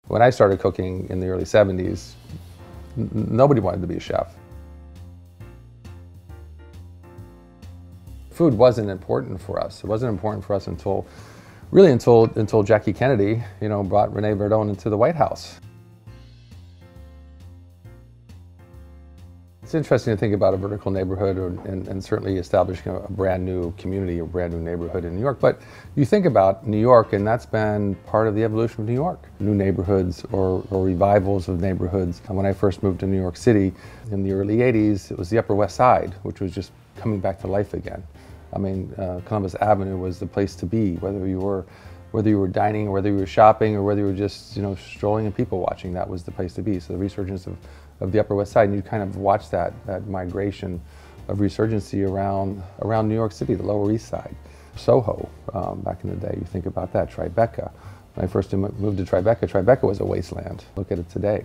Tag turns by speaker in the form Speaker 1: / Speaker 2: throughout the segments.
Speaker 1: When I started cooking in the early 70s, nobody wanted to be a chef. Food wasn't important for us. It wasn't important for us until Jackie Kennedy, brought Rene Verdon into the White House. It's interesting to think about a vertical neighborhood and certainly establishing a brand new community, a brand new neighborhood in New York. But you think about New York, and that's been part of the evolution of New York. New neighborhoods or revivals of neighborhoods. And when I first moved to New York City in the early 80s, it was the Upper West Side, which was just coming back to life again. I mean, Columbus Avenue was the place to be, whether you were dining, or whether you were shopping, or whether you were just strolling and people watching. That was the place to be. So the resurgence of the Upper West Side, and you kind of watch that migration of resurgency around New York City, the Lower East Side. Soho, back in the day, you think about that. Tribeca. When I first moved to Tribeca was a wasteland. Look at it today.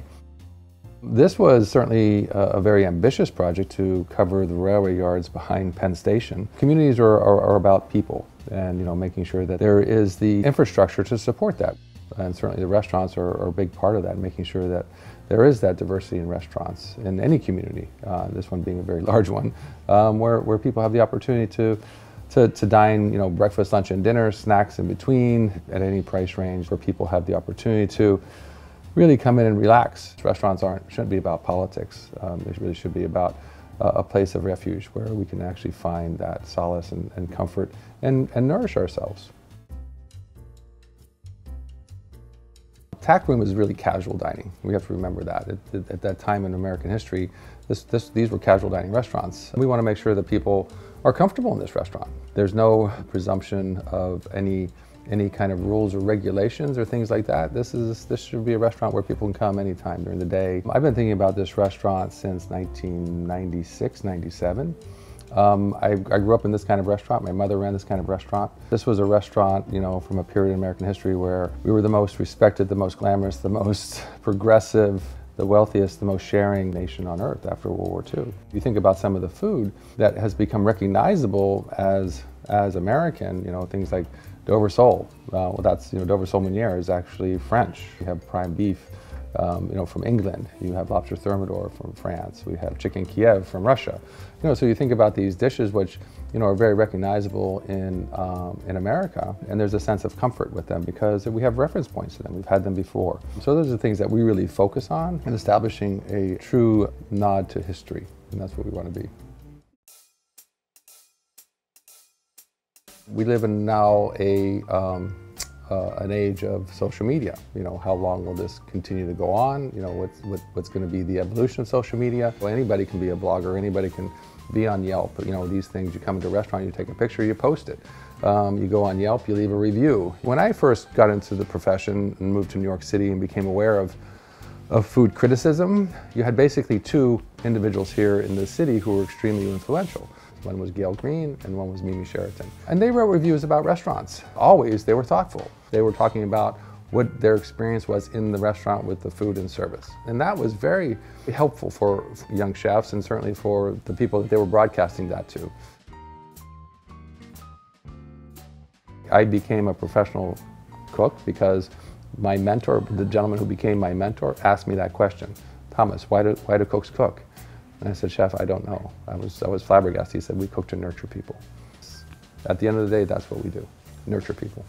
Speaker 1: This was certainly a very ambitious project to cover the railway yards behind Penn Station. Communities are about people, and making sure that there is the infrastructure to support that. And certainly the restaurants are a big part of that, making sure that there is that diversity in restaurants in any community, this one being a very large one, where people have the opportunity to dine, breakfast, lunch, and dinner, snacks in between, at any price range, where people have the opportunity to really come in and relax. Restaurants shouldn't be about politics. They really should be about a place of refuge where we can actually find that solace and comfort and nourish ourselves. Tack room is really casual dining. We have to remember that. At that time in American history, these were casual dining restaurants. We want to make sure that people are comfortable in this restaurant. There's no presumption of any kind of rules or regulations or things like that. This should be a restaurant where people can come anytime during the day. I've been thinking about this restaurant since 1996, 97. I grew up in this kind of restaurant. My mother ran this kind of restaurant. This was a restaurant, from a period in American history where we were the most respected, the most glamorous, the most progressive, the wealthiest, the most sharing nation on earth after World War II. You think about some of the food that has become recognizable as American, things like Dover sole. Well, that's, Dover sole meuniere is actually French. You have prime beef, from England. You have lobster thermidor from France. We have chicken Kiev from Russia. So you think about these dishes which, are very recognizable in America, and there's a sense of comfort with them because we have reference points to them. We've had them before. So those are the things that we really focus on in establishing a true nod to history, and that's what we want to be. We live in now an age of social media. How long will this continue to go on? What's going to be the evolution of social media? Well, anybody can be a blogger. Anybody can be on Yelp. These things. You come into a restaurant, you take a picture, you post it. You go on Yelp, you leave a review. When I first got into the profession and moved to New York City and became aware of food criticism, you had basically two individuals here in the city who were extremely influential. One was Gail Green and one was Mimi Sheraton. And they wrote reviews about restaurants. Always, they were thoughtful. They were talking about what their experience was in the restaurant with the food and service. And that was very helpful for young chefs and certainly for the people that they were broadcasting that to. I became a professional cook because my mentor, the gentleman who became my mentor, asked me that question. Thomas, why do cooks cook? And I said, Chef, I don't know. I was flabbergasted. He said, we cook to nurture people. At the end of the day, that's what we do, nurture people.